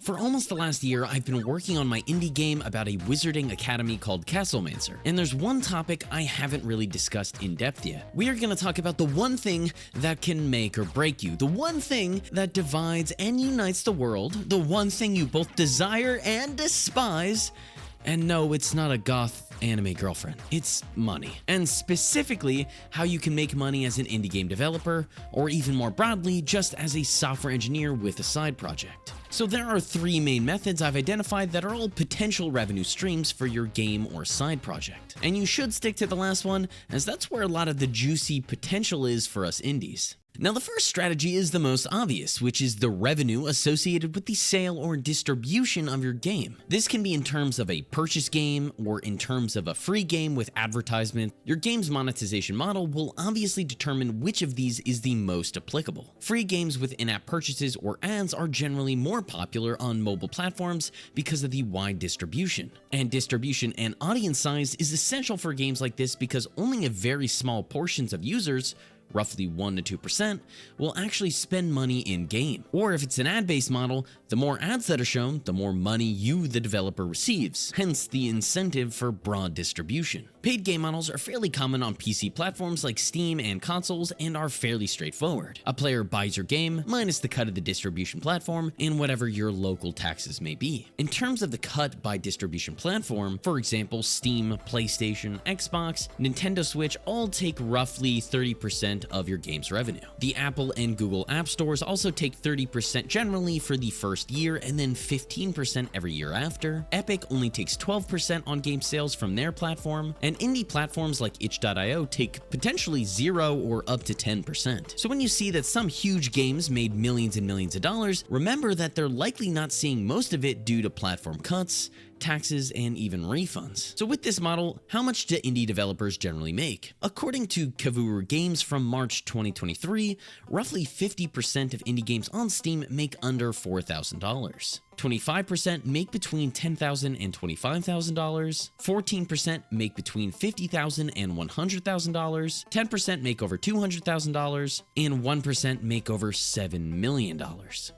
For almost the last year, I've been working on my indie game about a wizarding academy called Castlemancer, and there's one topic I haven't really discussed in depth yet. We are going to talk about the one thing that can make or break you, the one thing that divides and unites the world, the one thing you both desire and despise. And no, it's not a goth anime girlfriend, it's money. And specifically, how you can make money as an indie game developer, or even more broadly, just as a software engineer with a side project. So there are three main methods I've identified that are all potential revenue streams for your game or side project. And you should stick to the last one, as that's where a lot of the juicy potential is for us indies. Now, the first strategy is the most obvious, which is the revenue associated with the sale or distribution of your game. This can be in terms of a purchase game or in terms of a free game with advertisement. Your game's monetization model will obviously determine which of these is the most applicable. Free games with in-app purchases or ads are generally more popular on mobile platforms because of the wide distribution. And distribution and audience size is essential for games like this because only a very small portions of users, roughly 1% to 2%, will actually spend money in-game. Or if it's an ad-based model, the more ads that are shown, the more money you, the developer, receives, hence the incentive for broad distribution. Paid game models are fairly common on PC platforms like Steam and consoles and are fairly straightforward. A player buys your game, minus the cut of the distribution platform, and whatever your local taxes may be. In terms of the cut by distribution platform, for example, Steam, PlayStation, Xbox, Nintendo Switch all take roughly 30% of your game's revenue. The Apple and Google App Stores also take 30% generally for the first year and then 15% every year after. Epic only takes 12% on game sales from their platform, and indie platforms like itch.io take potentially 0 or up to 10%. So when you see that some huge games made millions and millions of dollars, remember that they're likely not seeing most of it due to platform cuts, taxes, and even refunds. So with this model, how much do indie developers generally make? According to Kavuru Games from March 2023, roughly 50% of indie games on Steam make under $4,000. 25% make between $10,000 and $25,000, 14% make between $50,000 and $100,000, 10% make over $200,000, and 1% make over $7 million.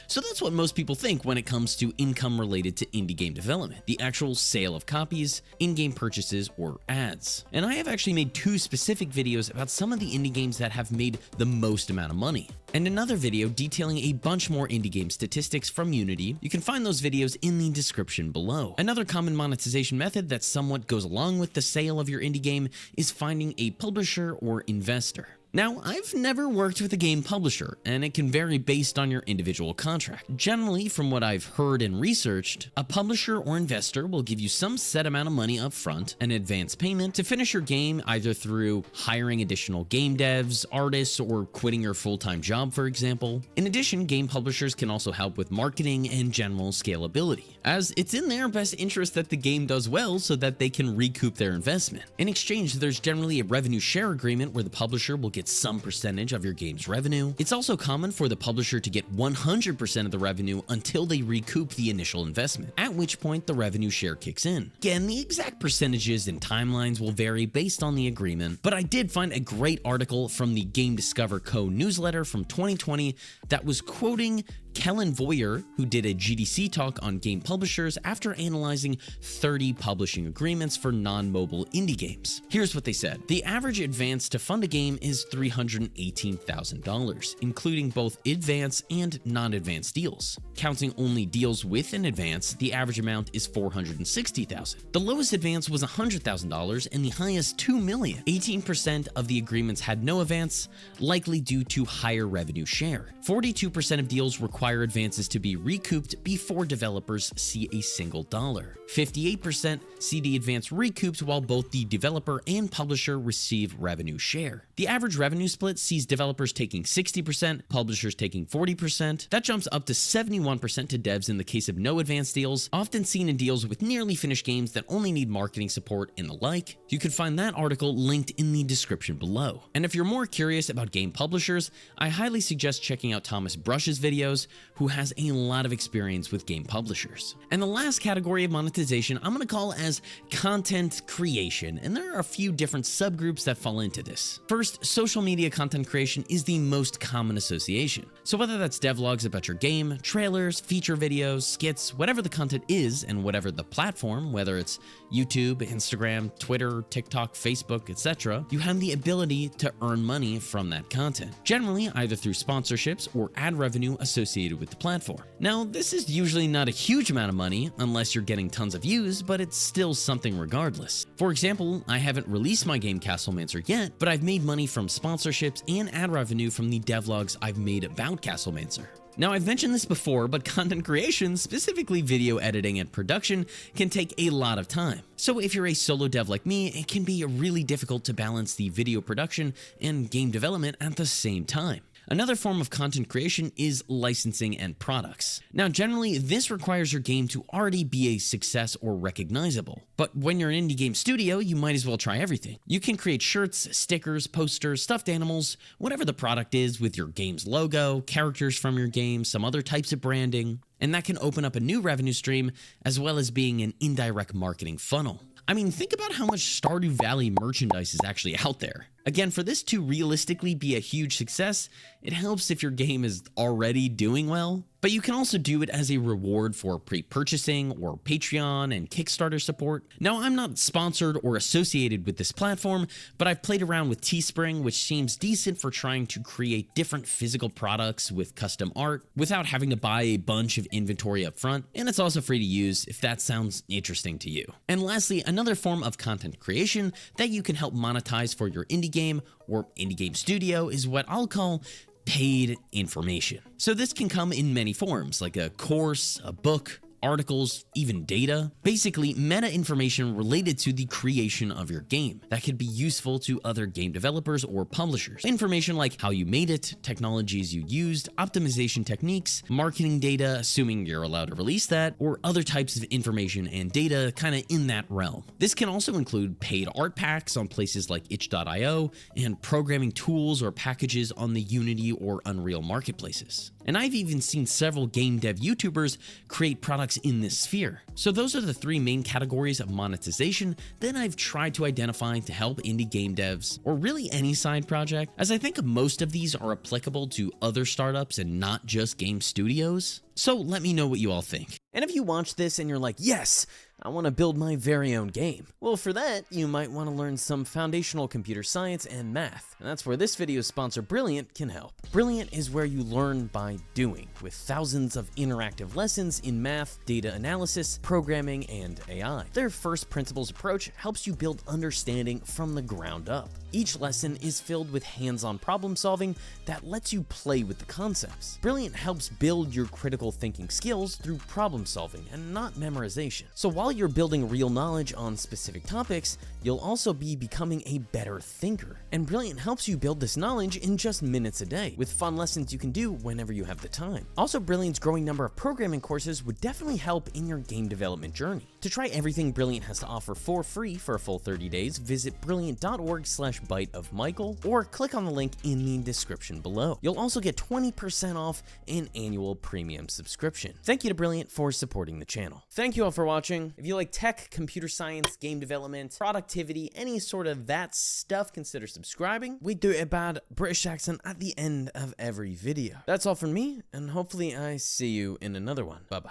So that's what most people think when it comes to income related to indie game development, the actual sale of copies, in-game purchases, or ads. And I have actually made two specific videos about some of the indie games that have made the most amount of money, and another video detailing a bunch more indie game statistics from Unity. You can find those videos in the description below. Another common monetization method that somewhat goes along with the sale of your indie game is finding a publisher or investor. Now, I've never worked with a game publisher, and it can vary based on your individual contract. Generally, from what I've heard and researched, a publisher or investor will give you some set amount of money up front, an advance payment, to finish your game either through hiring additional game devs, artists, or quitting your full-time job, for example. In addition, game publishers can also help with marketing and general scalability, as it's in their best interest that the game does well so that they can recoup their investment. In exchange, there's generally a revenue share agreement where the publisher will get some percentage of your game's revenue. It's also common for the publisher to get 100% of the revenue until they recoup the initial investment, at which point the revenue share kicks in. Again, the exact percentages and timelines will vary based on the agreement, but I did find a great article from the Game Discover Co. newsletter from 2020 that was quoting Kellen Voyer, who did a GDC talk on game publishers after analyzing 30 publishing agreements for non-mobile indie games. Here's what they said. The average advance to fund a game is $318,000, including both advance and non-advance deals. Counting only deals with an advance, the average amount is $460,000. The lowest advance was $100,000 and the highest $2 million. 18% of the agreements had no advance, likely due to higher revenue share. 42% of deals require advances to be recouped before developers see a single dollar. 58% see the advance recouped while both the developer and publisher receive revenue share. The average revenue split sees developers taking 60%, publishers taking 40%. That jumps up to 71% to devs in the case of no advance deals, often seen in deals with nearly finished games that only need marketing support and the like. You can find that article linked in the description below. And if you're more curious about game publishers, I highly suggest checking out Thomas Brush's videos, who has a lot of experience with game publishers. And the last category of monetization I'm going to call as content creation, and there are a few different subgroups that fall into this. First, social media content creation is the most common association. So whether that's devlogs about your game, trailers, feature videos, skits, whatever the content is, and whatever the platform, whether it's YouTube, Instagram, Twitter, TikTok, Facebook, etc., you have the ability to earn money from that content, generally either through sponsorships or ad revenue associated with the platform. Now, this is usually not a huge amount of money unless you're getting tons of views, but it's still something regardless. For example, I haven't released my game Castlemancer yet, but I've made money from sponsorships and ad revenue from the devlogs I've made about Castlemancer. Now, I've mentioned this before, but content creation, specifically video editing and production, can take a lot of time. So if you're a solo dev like me, it can be really difficult to balance the video production and game development at the same time. Another form of content creation is licensing and products. Now, generally, this requires your game to already be a success or recognizable. But when you're an indie game studio, you might as well try everything. You can create shirts, stickers, posters, stuffed animals, whatever the product is with your game's logo, characters from your game, some other types of branding, and that can open up a new revenue stream as well as being an indirect marketing funnel. I mean, think about how much Stardew Valley merchandise is actually out there. Again, for this to realistically be a huge success, it helps if your game is already doing well, but you can also do it as a reward for pre-purchasing or Patreon and Kickstarter support. Now, I'm not sponsored or associated with this platform, but I've played around with Teespring, which seems decent for trying to create different physical products with custom art without having to buy a bunch of inventory up front, and it's also free to use if that sounds interesting to you. And lastly, another form of content creation that you can help monetize for your indie game or indie game studio is what I'll call paid information. So this can come in many forms, like a course, a book, articles, even data. Basically, meta information related to the creation of your game that could be useful to other game developers or publishers. Information like how you made it, technologies you used, optimization techniques, marketing data, assuming you're allowed to release that, or other types of information and data kind of in that realm. This can also include paid art packs on places like itch.io and programming tools or packages on the Unity or Unreal marketplaces. And I've even seen several game dev YouTubers create products in this sphere. So those are the three main categories of monetization that I've tried to identify to help indie game devs, or really any side project, as I think most of these are applicable to other startups and not just game studios. So let me know what you all think. And if you watch this and you're like, yes, I want to build my very own game. Well, for that, you might want to learn some foundational computer science and math. And that's where this video's sponsor, Brilliant, can help. Brilliant is where you learn by doing, with thousands of interactive lessons in math, data analysis, programming, and AI. Their first principles approach helps you build understanding from the ground up. Each lesson is filled with hands-on problem solving that lets you play with the concepts. Brilliant helps build your critical thinking skills through problem solving and not memorization. So while you're building real knowledge on specific topics, you'll also be becoming a better thinker. And Brilliant helps you build this knowledge in just minutes a day, with fun lessons you can do whenever you have the time. Also, Brilliant's growing number of programming courses would definitely help in your game development journey. To try everything Brilliant has to offer for free for a full 30 days, visit brilliant.org/biteofmichael or click on the link in the description below. You'll also get 20% off an annual premium subscription. Thank you to Brilliant for supporting the channel. Thank you all for watching. If you like tech, computer science, game development, productivity, any sort of that stuff, consider subscribing. We do a bad British accent at the end of every video. That's all from me, and hopefully I see you in another one. Bye-bye.